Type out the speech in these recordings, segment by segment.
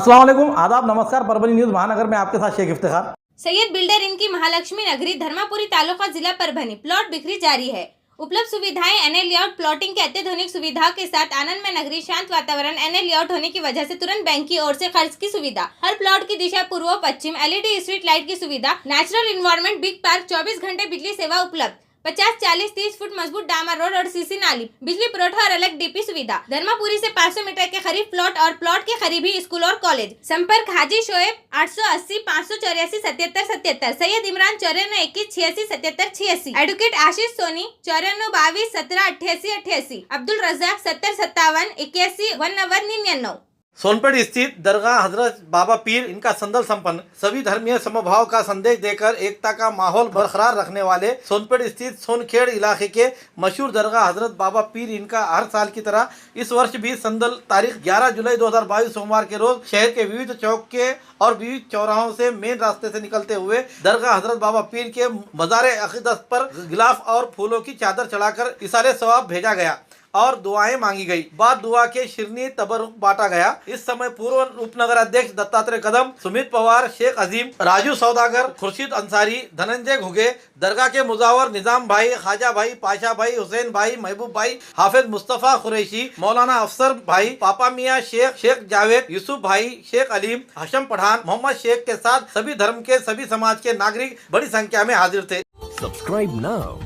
अस्सलाम वालेकुम, आदाब, नमस्कार। परभनी न्यूज महानगर में आपके साथ शेख इफ्तिखार। सैयद बिल्डर इनकी महालक्ष्मी नगरी धर्मापुरी तालुका जिला परभनी प्लॉट बिक्री जारी है। उपलब्ध सुविधाएं एनए लेआउट प्लॉटिंग के अत्याधुनिक सुविधाओं के साथ आनंद में नगरी शांत वातावरण एनए लेआउट होने की वजह से तुरंत बैंक की ओर से खर्च की सुविधा, हर प्लॉट की दिशा पूर्व पश्चिम, एलईडी स्ट्रीट लाइट की सुविधा, नेचुरल इन्वायरमेंट, बिग पार्क, 24 घंटे बिजली सेवा उपलब्ध, 50, 40, 30 फुट मजबूत डामर रोड और सीसी नाली, बिजली पुरवठा और अलग डीपी सुविधा। धर्मापुरी से 500 मीटर के करीब प्लॉट और प्लॉट के करीब ही स्कूल और कॉलेज। संपर्क हाजी शोएब 880 584 77 77, सैयद इमरान 94 21 86 77 86, एडवोकेट आशीष सोनी 94 22 17 88 88, अब्दुल रजाक 70 57 81 91 99। सोनपेट स्थित दरगाह हजरत बाबा पीर इनका संदल संपन्न सभी धर्मीय समभाव का संदेश देकर एकता का माहौल बरकरार रखने वाले सोनपेट स्थित सोनखेड़ इलाके के मशहूर दरगाह हजरत बाबा पीर इनका हर साल की तरह इस वर्ष भी संदल तारीख 11 जुलाई 2022 सोमवार के रोज शहर के विविध चौक के और विविध चौराहों से मेन रास्ते से निकलते हुए दरगाह हजरत बाबा पीर के मज़ार अक़ीदत पर गिलाफ और फूलों की चादर चढ़ाकर इसारे सवाब भेजा गया और दुआएं मांगी गई। बाद दुआ के शिरनी तबरुक बांटा गया। इस समय पूर्व उपनगर अध्यक्ष दत्तात्रेय कदम, सुमित पवार, शेख अजीम, राजू सौदागर, खुर्शीद अंसारी, धनंजय घुगे, दरगाह के मुजावर निजाम भाई, खाजा भाई, पाशा भाई, हुसैन भाई, महबूब भाई, हाफिज मुस्तफ़ा कुरैशी, मौलाना अफसर भाई, पापा मियाँ शेख, शेख जावेद, यूसुफ भाई, शेख अलीम, हशम पठान, मोहम्मद शेख के साथ सभी धर्म के सभी समाज के नागरिक बड़ी संख्या में हाजिर थे। Subscribe now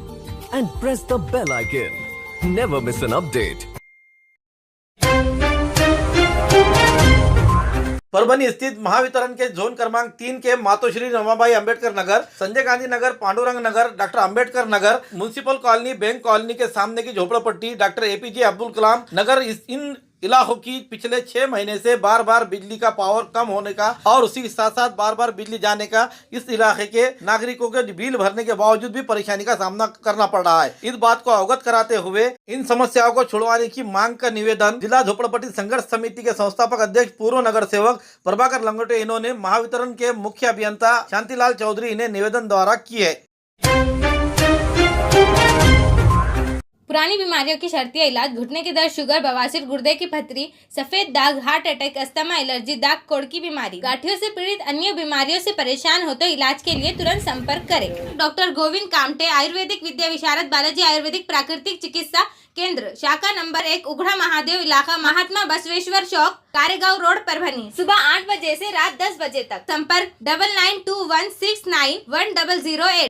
and press the bell icon. Never miss an update. Parbhani स्थित महावितरण के जोन क्रमांक 3 के Matoshri Ramabai Ambedkar Nagar, Sanjay Gandhi Nagar, Pandurang Nagar, doctor Ambedkar Nagar, municipal colony, bank colony के सामने की झोपड़पट्टी, डॉक्टर एपीजे अब्दुल कलाम नगर, इन इलाकों की पिछले 6 महीने से बार बार बिजली का पावर कम होने का और उसी के साथ साथ बार बार बिजली जाने का इस इलाके के नागरिकों के बिल भरने के बावजूद भी परेशानी का सामना करना पड़ रहा है। इस बात को अवगत कराते हुए इन समस्याओं को छुड़वाने की मांग का निवेदन जिला झोपड़पट्टी संघर्ष समिति के संस्थापक अध्यक्ष पूर्व नगर सेवक प्रभाकर लंगोटे इन्होंने महावितरण के मुख्य अभियंता शांतिलाल चौधरी इन्हें निवेदन द्वारा की है। पुरानी बीमारियों की शर्तिया इलाज, घुटने के दर्द, शुगर, बवासीर, गुर्दे की पथरी, सफेद दाग, हार्ट अटैक, अस्थमा, एलर्जी, दाग कोड़ की बीमारी, गांठियों से पीड़ित अन्य बीमारियों से परेशान हो तो इलाज के लिए तुरंत संपर्क करें। डॉक्टर गोविंद कामटे, आयुर्वेदिक विद्या विशारद, बालाजी आयुर्वेदिक प्राकृतिक चिकित्सा केंद्र, शाखा नंबर 1, उघड़ा महादेव इलाका, महात्मा बसवेश्वर चौक, कारेगांव रोड, परभनी। सुबह 8 बजे से रात 10 बजे तक। संपर्क 9921691008।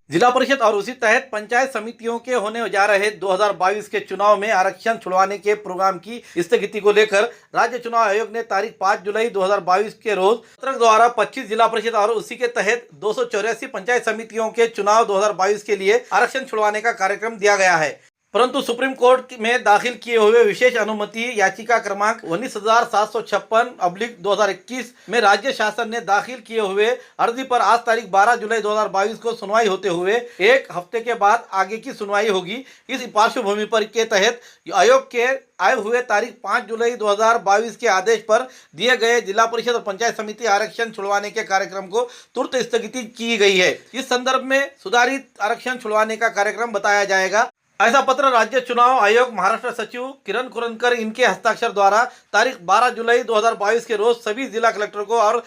जिला परिषद और उसी तहत पंचायत समितियों के होने जा रहे 2022 के चुनाव में आरक्षण छुड़वाने के प्रोग्राम की स्थगिति को लेकर राज्य चुनाव आयोग ने तारीख 5 जुलाई 2022 के रोज पत्रक द्वारा 25 जिला परिषद और उसी के तहत 284 पंचायत समितियों के चुनाव 2022 के लिए आरक्षण छुड़वाने का कार्यक्रम दिया गया है। परंतु सुप्रीम कोर्ट में दाखिल किए हुए विशेष अनुमति याचिका क्रमांक 19,756/2021 में राज्य शासन ने दाखिल किए हुए अर्जी पर आज तारीख 12 जुलाई 2022 को सुनवाई होते हुए एक हफ्ते के बाद आगे की सुनवाई होगी। इस पार्श्वभूमि पर के तहत आयोग के आए हुए तारीख 5 जुलाई 2022 के आदेश पर दिए गए जिला परिषद और पंचायत समिति आरक्षण छुड़वाने के कार्यक्रम को तुरंत स्थगित की गई है। इस संदर्भ में सुधारित आरक्षण छुड़वाने का कार्यक्रम बताया जाएगा। ऐसा पत्र राज्य चुनाव आयोग महाराष्ट्र सचिव किरण कुरनकर इनके हस्ताक्षर द्वारा तारीख 12 जुलाई 2022 के रोज सभी जिला कलेक्टर को और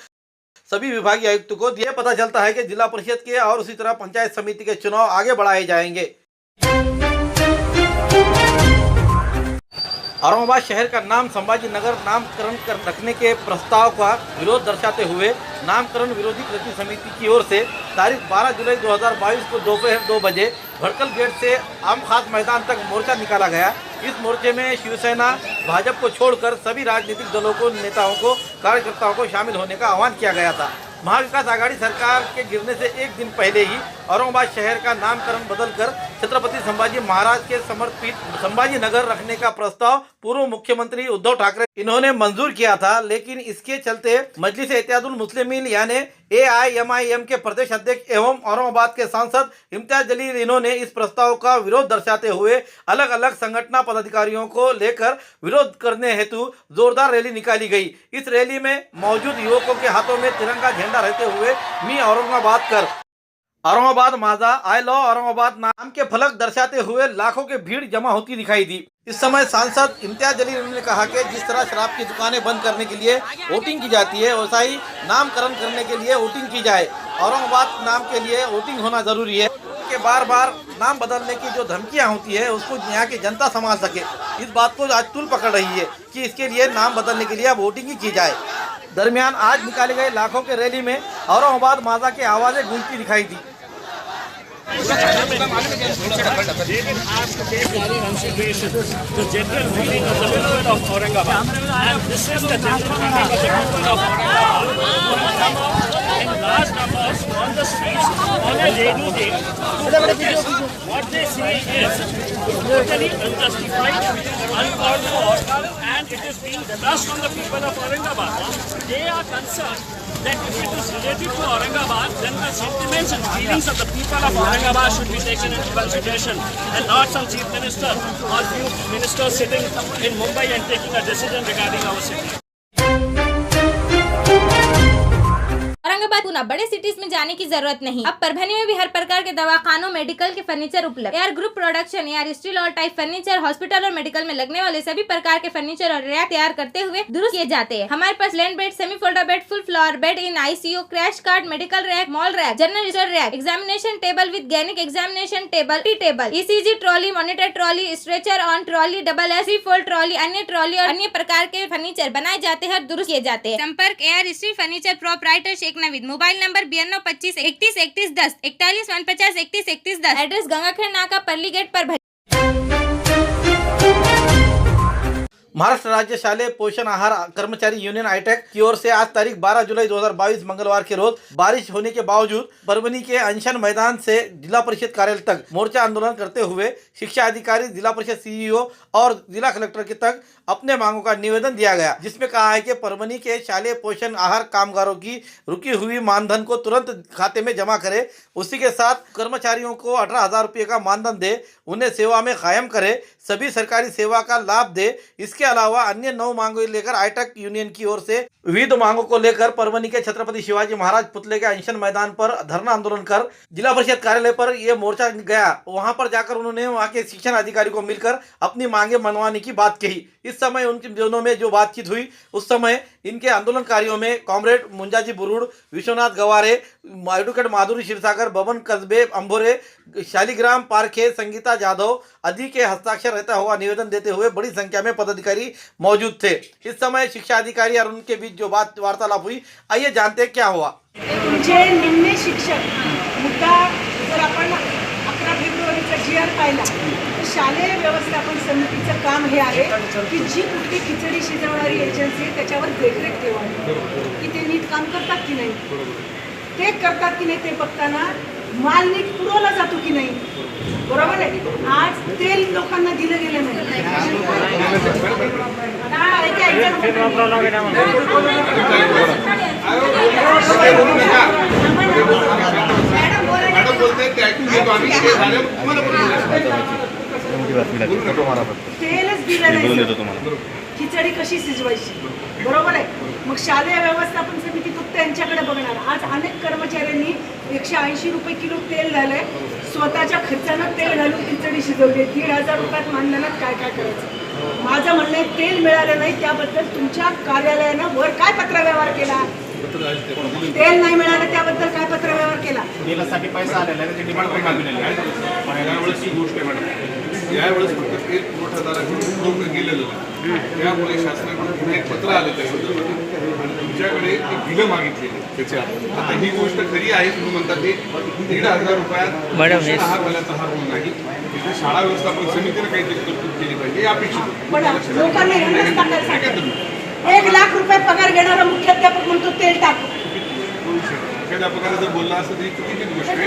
सभी विभागीय आयुक्त को दिए। पता चलता है कि जिला परिषद के और उसी तरह पंचायत समिति के चुनाव आगे बढ़ाए जाएंगे। औरंगाबाद शहर का नाम संभाजी नगर नामकरण रखने के प्रस्ताव का विरोध दर्शाते हुए नामकरण विरोधी कृति समिति की ओर से तारीख 12 जुलाई 2022 को दोपहर 2 बजे भड़कल गेट से आम खास मैदान तक मोर्चा निकाला गया। इस मोर्चे में शिवसेना, भाजपा को छोड़कर सभी राजनीतिक दलों को, नेताओं को, कार्यकर्ताओं को शामिल होने का आह्वान किया गया था। महाविकास आघाड़ी सरकार के गिरने से एक दिन पहले ही औरंगाबाद शहर का नामकरण बदलकर छत्रपति संभाजी महाराज के समर्पित संभाजी नगर रखने का प्रस्ताव पूर्व मुख्यमंत्री उद्धव ठाकरे इन्होंने मंजूर किया था, लेकिन इसके चलते मजलिस इत्तेहादुल मुस्लिमीन यानी AIMIM के प्रदेश अध्यक्ष एवं औरंगाबाद के सांसद इम्तियाज जलील इन्होंने इस प्रस्ताव का विरोध दर्शाते हुए अलग अलग संगठन पदाधिकारियों को लेकर विरोध करने हेतु जोरदार रैली निकाली गई। इस रैली में मौजूद युवकों के हाथों में तिरंगा झंडा रहते हुए मी औरंगाबाद कर, औरंगाबाद माझा, आई लव औरंगाबाद नाम के फलक दर्शाते हुए लाखों की भीड़ जमा होती दिखाई दी। इस समय सांसद इम्तियाज जलील ने कहा कि जिस तरह शराब की दुकानें बंद करने के लिए वोटिंग की जाती है, वैसा ही नामकरण करने के लिए वोटिंग की जाए। औरंगाबाद नाम के लिए वोटिंग होना जरूरी है कि बार बार नाम बदलने की जो धमकियां होती है उसको यहाँ की जनता संभाल सके। इस बात को आज तूल पकड़ रही है कि इसके लिए नाम बदलने के लिए अब वोटिंग ही की जाए। दरमियान आज निकाले गए लाखों के रैली में औरंगाबाद माजा की आवाजें गूंजती दिखाई दी। The general feeling of the people of Aurangabad, and this is the general feeling of the people of Aurangabad, who have come out in large numbers on the streets on a daily day to protest. What they say is totally unjustified, uncalled for, and it is being thrust on the people of Aurangabad. They are concerned that if it is related to Aurangabad, then the sentiments and feelings of the people of Aurangabad should be taken into consideration, and not some chief minister or few ministers sitting in Mumbai and taking a decision regarding our city. Aurangabad पुनः बड़े cities में जाने की जरूरत नहीं। अब परभनी में भी हर प्रकार के दवाखानों, मेडिकल के फर्नीचर उपलब्ध। Air group production, air steel और टाइप फर्नीचर हॉस्पिटल और मेडिकल में लगने वाले सभी प्रकार के फर्नीचर और रैक तैयार करते हुए दुरुस्त किए जाते हैं। हमारे पास land bed, semi folder bed, full floor bed in ICU, crash card, medical rack, mall rack, general store rack, examination table with gynaec examination table, table, ECG trolley, monitor trolley, stretcher on trolley, double AC fold trolley, अन्य trolley और अन्य प्रकार के furniture बनाए जाते हैं और दुरुस्त किए जाते हैं। संपर्क air steel furniture proprietor Sheikh Naveed, mobile number 92 25 31 31 10, 41 150 31 31 10। Address Gangakhed नाका, परली गेट पर। महाराष्ट्र राज्य शालेय पोषण आहार कर्मचारी यूनियन आईटेक की ओर से आज तारीख 12 जुलाई 2022 मंगलवार के रोज बारिश होने के बावजूद परभनी के अनशन मैदान से जिला परिषद कार्यालय तक मोर्चा आंदोलन करते हुए शिक्षा अधिकारी, जिला परिषद CEO और जिला कलेक्टर के तक अपने मांगों का निवेदन दिया गया, जिसमें कहा है कि परभनी के शालेय पोषण आहार कामगारों की रुकी हुई मानधन को तुरंत खाते में जमा करे, उसी के साथ कर्मचारियों को 18,000 रुपये का मानधन दे, उन्हें सेवा में कायम करे, सभी सरकारी सेवा का लाभ दे। इसके अलावा अन्य 9 मांगों लेकर आईटेक यूनियन की ओर से विविध मांगों को लेकर परभनी के छत्रपति शिवाजी महाराज पुतले के अनशन मैदान पर धरना आंदोलन कर जिला परिषद कार्यालय पर यह मोर्चा गया। वहां पर जाकर उन्होंने वहां के शिक्षण अधिकारी को मिलकर अपनी मांगे मनवाने की बात कही। इस समय उनके दोनों में जो बातचीत हुई, उस समय इनके आंदोलनकारियों में कॉमरेड मुंजाजी बुरुड़, विश्वनाथ गवारे, एडवोकेट माधुरी क्षीरसागर, बबन कस्बे अंभोरे, शालिग्राम पारखे, संगीता जाधव आदि के हस्ताक्षर रहता हुआ निवेदन देते हुए बड़ी संख्या में पदाधिकारी मौजूद थे। इस समय शिक्षा अधिकारी और उनके बीच जो बात वार्तालाप हुई, आइए जानते हैं क्या हुआ। जे निम्न शिक्षक मुद्दा जर आपण 11 फेब्रुवारीचा GR पाहिला, तर शालेय व्यवस्थापन समितीचं काम हे आहे की जी कुठली खिचडी शिजवणारी एजन्सी आहे त्याच्यावर देखरेख ठेवावी की ते नीट काम करतात की नाही, ते करतात की नाही ते बघताना माल नीट पुरवला जातो की नाही, बरोबर आहे। आज तेल लोकांना दिलं गेलं नाही। तेलच दिलं नाही, खिचडी कशी शिजवायची, बरोबर आहे। मग शालेय व्यवस्थापन समिती फक्त यांच्याकडे बघणार। आज अनेक कर्मचाऱ्यांनी 180 रुपये किलो तेल झालंय, स्वतःच्या खर्चानं तेल घालून खिचडी शिजवली। 1,500 रुपयात मानधनात काय काय करायचं। माझं म्हणणं आहे तेल मिळालं नाही त्याबद्दल तुमच्या कार्यालयानं वर काय पत्रव्यवहार केला, तेल नाही मिळालं त्याबद्दल काय पत्रव्यवहार केला। तेलासाठी पैसा आलेला आहे, त्याची डिमांड मागलेली आहे। पहिल्यावेळेसची गोष्ट आहे मॅडम, यावेळेस फक्त तेल पुरवठादाराकडून गेलेलं आहे, त्यामुळे शासनाकडून एक पत्र आलं त्या संदर्भात आणि तुमच्याकडे एक बिलं मागितलेली त्याच्या। आता ही गोष्ट खरी आहे, तुम्ही म्हणतात ते 1,500 रुपयात आहारवाल्याचा हार होऊ नाही, तिथे शाळा व्यवस्थापन समितीने काहीतरी तरतूद केली पाहिजे, हे अपेक्षित पण लोकांना 1 लाख रुपये पगार घेणारा मुख्याध्यापक म्हणतो तेल टाक। मुख्याध्यापकाने जर बोलला असं तरी चुकीचीच गोष्ट आहे।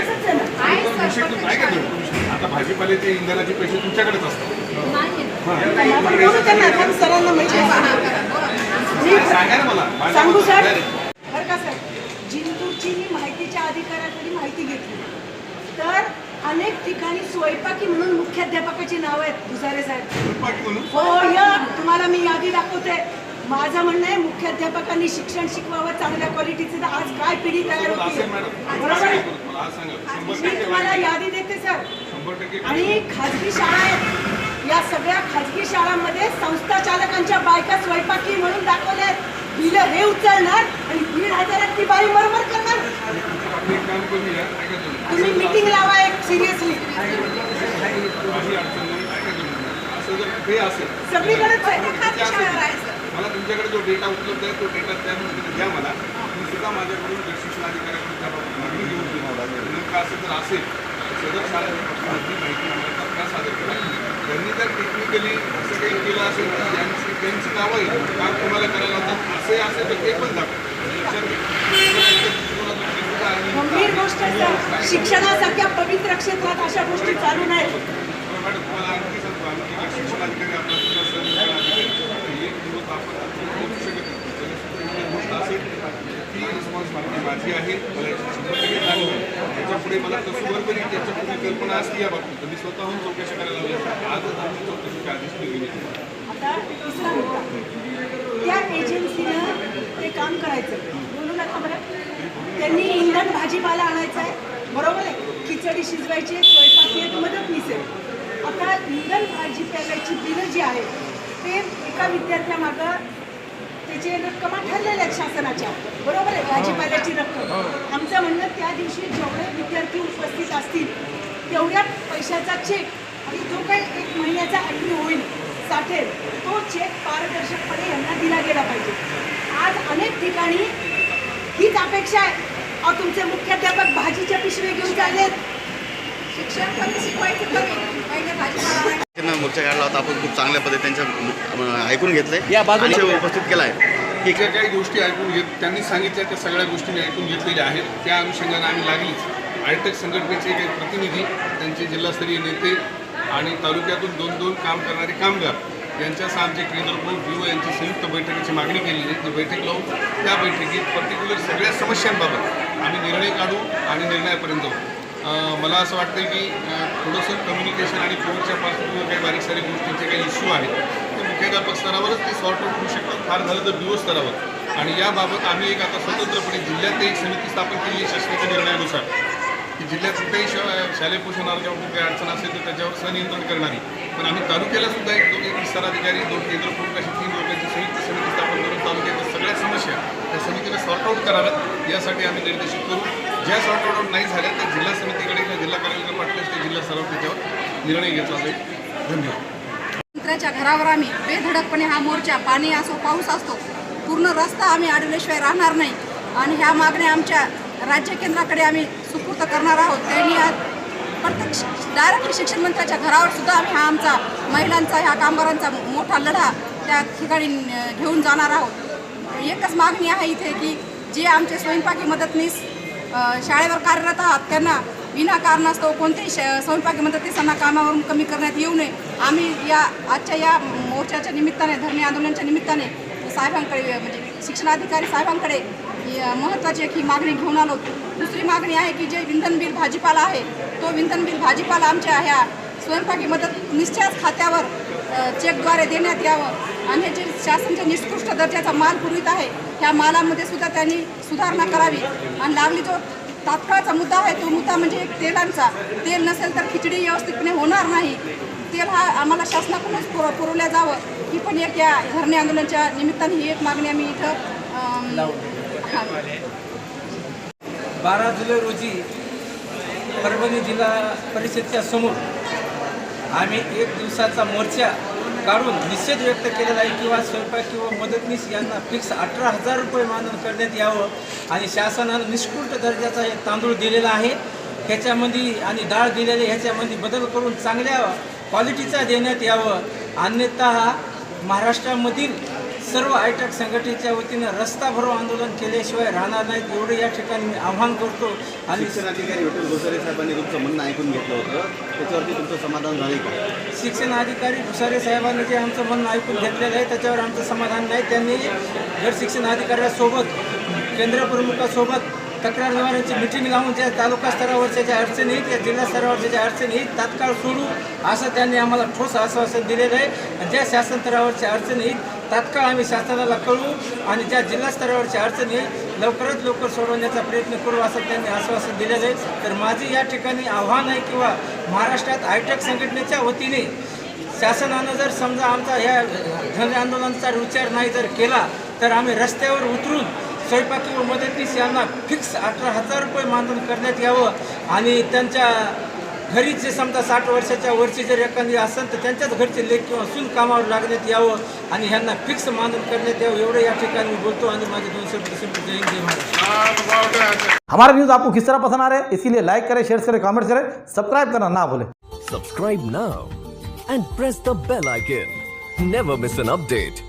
आता भाजीपाल्याचे इंधनाचे पैसे तुमच्याकडेच असतात, सांगा ना मला। सांगू सर, बरं का सर, जिंतूरची मी माहितीच्या अधिकाऱ्याकडे माहिती घेतली, तर अनेक ठिकाणी स्वयंपाकी म्हणून मुख्याध्यापकाची नावं आहेत। गुजारे साहेब, हो या तुम्हाला मी यादी दाखवते। माझं म्हणणं आहे मुख्याध्यापकांनी शिक्षण शिकवावं चांगल्या क्वालिटीचं, तर आज काय पिढी तयार होती, बरोबर आहे। मी तुम्हाला यादी देते सर। आणि खाजगी शाळा आहेत, या सगळ्या खाजगी शाळा लोकांच्या बायका स्वयंपाकी म्हणून दाखवल्यात. बिलं हे उचलणार आणि 1,500 ती बाई मरमर करणार. आपण एक काम करूया, ऐका तुम्ही. तुम्ही मीटिंग लावा एक सिरियसली. काही अडचण नाही, ऐका तुम्ही. असं जर हे असेल सगळीकडेच आहे. मला तुमच्याकडे जो डेटा उपलब्ध आहे तो डेटा त्या पद्धतीने द्या मला. मी सुद्धा माझ्याकडून शिक्षण अधिकाऱ्याकडून त्याबाबत मागणी घेऊन नेमकं असं जर असेल तर सदर शाळेची माहिती आम्हाला तात्काळ सादर करा. त्यांनी जर टेक्निकली असं काही केलं असेल तर त्यांची नावं येईल काम तुम्हाला करायला होतं असे असेल तर ते पण दाखवा. गंभीर गोष्ट आहे सर. शिक्षणासारख्या पवित्र क्षेत्रात अशा गोष्टी चालू नाहीत. मॅडम तुम्हाला आणखी सांगतो आम्ही शिक्षण अधिकारी आपला सुद्धा शिक्षण अधिकारी एक दिवस आपण पोहोचू शकत नाही. गोष्ट असेल ती रिस्पॉन्सिबिलिटी माझी आहे. मला याची 100% जाणीव आहे. त्याच्यापुढे मला कसूवर तरी त्याच्यापुढे कल्पना असते या बाबतीत मी स्वतःहून चौकशी करायला लावली. आजच आमची चौकशी आधीच केली. आता तिसरा मुद्दा, त्या एजन्सीनं ते काम करायचं. बोलू नका बरं. त्यांनी इंधन भाजीपाला आणायचा आहे, बरोबर आहे. खिचडी शिजवायची आहे, स्वयंपाकी एक मदतनीस आहे. आता इंधन भाजीपाल्याची बिलं जी आहेत ते एका विद्यार्थ्यामागं त्याचे रक्कमा ठरलेल्या आहेत शासनाच्या, बरोबर आहे. भाजीपाल्याची रक्कम आमचं म्हणणं त्या दिवशी जेवढे विद्यार्थी उपस्थित असतील तेवढ्या पैशाचा चेक आणि जो काही 1 महिन्याचा ॲग्री होईल साठेल तो चेक पारदर्शकपणे यांना दिला गेला पाहिजे. आज अनेक ठिकाणी हीच अपेक्षा आहे. अहो तुमचे मुख्याध्यापक भाजीच्या पिशवे घेऊन चाललेत. शिक्षण कमी शिकवायचं कमी, पहिले भाजीपाला. त्यांना मोर्चा काढला होता. आपण खूप चांगल्या पद्धतीने त्यांचं ऐकून घेतलंय या बाजूला आणि उपस्थित केला आहे. ठीक आहे. काही गोष्टी ऐकून घेत त्यांनी सांगितल्या त्या सगळ्या गोष्टी मी ऐकून घेतलेल्या आहेत. त्या अनुषंगाने आम्ही लागलीच आयटेक संघटनेचे काही प्रतिनिधी, त्यांचे जिल्हास्तरीय नेते आणि तालुक्यातून 2-2 काम करणारे कामगार यांच्यासह आमचे केंद्र प्रमुख BO यांची संयुक्त बैठकीची मागणी केलेली आहे. ती बैठक लावून त्या बैठकीत पर्टिक्युलर सगळ्या समस्यांबाबत आम्ही निर्णय काढू आणि निर्णयापर्यंत जाऊ. मला असं वाटतं की थोडंसं कम्युनिकेशन आणि कोविडच्या पार्श्वभूमीवर काही बारीक सारी गोष्टींचे काही इश्यू आहेत ते मुख्याध्यापक स्तरावरच ते सॉर्ट आउट होऊ शकतात, फार झालं तर BO स्तरावर. आणि याबाबत आम्ही एक आता स्वतंत्रपणे जिल्ह्यात एक समिती स्थापन केली आहे शासनाच्या निर्णयानुसार की जिल्ह्यात कुठेही शालेय पोषणावर जेव्हा काही अडचण असेल तर त्याच्यावर सनियंत्रण करणारी. पण आम्ही तालुक्याला सुद्धा एक विस्तार अधिकारी 2 केंद्र प्रमुख अशी 3 लोकांची संयुक्त समिती स्थापन करून तालुक्याच्या सगळ्या समस्या त्या समितीने सॉर्ट आउट कराव्यात यासाठी आम्ही निर्देशित करू. ज्या सॉर्ट आउट नाही झाल्या त्या जिल्हा समितीकडे किंवा जिल्हा कार्यालयाकडे पाठवल्यास ते जिल्हा स्तरावर त्याच्यावर निर्णय घेतला जाईल. धन्यवाद. मंत्र्याच्या घरावर आम्ही बेधडकपणे हा मोर्चा, पाणी असो पाऊस असतो, पूर्ण रस्ता आम्ही अडवल्याशिवाय राहणार नाही. आणि ह्या मागण्या आमच्या राज्य केंद्राकडे आम्ही सुपूर्द करणार आहोत. त्यांनी आज प्रत्यक्ष डायरेक्टली शिक्षण मंत्र्याच्या घरावर सुद्धा आम्ही हा आमचा महिलांचा, ह्या कामगारांचा मोठा लढा त्या ठिकाणी घेऊन जाणार आहोत. एकच मागणी आहे इथे की जे आमचे स्वयंपाकी मदतनीस शाळेवर कार्यरत आहात त्यांना विनाकारणास्तव कोणत्याही स्वयंपाकी मदतनीसांना कामावरून कमी करण्यात येऊ नये. आम्ही आजच्या या मोर्चाच्या निमित्ताने, धरणे आंदोलनाच्या निमित्ताने साहेबांकडे म्हणजे शिक्षणाधिकारी साहेबांकडे महत्त्वाची एक ही मागणी घेऊन आलो. दुसरी मागणी आहे की जे इंधन बिल भाजीपाला आहे तो इंधन बिल भाजीपाला आमच्या ह्या स्वयंपाकी मदतनीसच्याच खात्यावर चेकद्वारे देण्यात यावं. आणि हे जे शासनाच्या निकृष्ट दर्जाचा माल पुरवित आहे ह्या मालामध्ये सुद्धा त्यांनी सुधारणा करावी. आणि लागली जो तात्काळचा मुद्दा आहे तो मुद्दा म्हणजे एक तेलांचा. तेल नसेल तर खिचडी व्यवस्थितपणे होणार नाही. तेल हा आम्हाला शासनाकडूनच पुरवल्या जावं ही पण एक या धरणे आंदोलनाच्या निमित्ताने ही एक मागणी आम्ही इथं 12 जुलै रोजी परभणी जिल्हा परिषदच्या समोर आम्ही 1 दिवसाचा मोर्चा काढून निषेध व्यक्त केलेला आहे किंवा स्वयंपाकी व मदतनीस यांना फिक्स 18,000 रुपये मानधन करण्यात यावं. आणि शासनानं निष्कृष्ट दर्जाचा हे तांदूळ दिलेला आहे ह्याच्यामध्ये आणि डाळ दिलेली ह्याच्यामध्ये बदल करून चांगल्या क्वालिटीचा देण्यात यावं. अन्यथा महाराष्ट्रामधील सर्व आयटेक संघटनेच्या वतीनं रस्ता भरो आंदोलन केल्याशिवाय राहणार नाहीत एवढे या ठिकाणी मी आव्हान करतो. आणि शिक्षण अधिकारी विठ्ठल घोसारे साहेबांनी तुमचं म्हणणं ऐकून घेतलं होतं, त्याच्यावरती तुमचं समाधान झालं का? शिक्षण अधिकारी घोसारे साहेबांनी जे आमचं म्हणणं ऐकून घेतलेलं आहे त्याच्यावर आमचं समाधान नाही. त्यांनी गट शिक्षण अधिकाऱ्यासोबत, केंद्र प्रमुखासोबत तक्रार निवारणाची मिटिंग लावून ज्या तालुका स्तरावरच्या ज्या अडचणी आहेत, त्या जिल्हा स्तरावरच्या ज्या अडचणी आहेत तात्काळ सोडू असं त्यांनी आम्हाला ठोस आश्वासन दिलेलं आहे. आणि ज्या शासन स्तरावरच्या अडचणी आहेत तात्काळ आम्ही शासनाला कळवू आणि ज्या जिल्हा स्तरावरच्या अडचणी लवकरात लवकर सोडवण्याचा प्रयत्न करू असं त्यांनी आश्वासन दिलेलं आहे. तर माझी या ठिकाणी आव्हान आहे किंवा महाराष्ट्रात आयटेक संघटनेच्या वतीने शासनानं जर समजा आमचा ह्या धन आंदोलनाचा विचार नाही जर केला तर आम्ही रस्त्यावर उतरून स्वयंपाकी व मदतनीस यांना फिक्स 18,000 रुपये मानधन करण्यात यावं आणि त्यांच्या घरी जे समजा 60 वर्षाच्या वरची जर एखादी असेल तर त्यांच्याच घरचे लेख किंवा सून कामावर लागण्यात यावं आणि ह्यांना फिक्स मानधन करण्यात यावं एवढं या ठिकाणी मी बोलतो आणि माझे 2 शब्द संपले. जय हिंद, जय महाराष्ट्र. हमारा न्यूज़ आपको किस तरह पसंद आ रहा है, इसीलिए लाइक करें, शेयर करें, कमेंट करें, सब्सक्राइब करना ना भूलें. Subscribe now and press the bell icon. Never miss an update.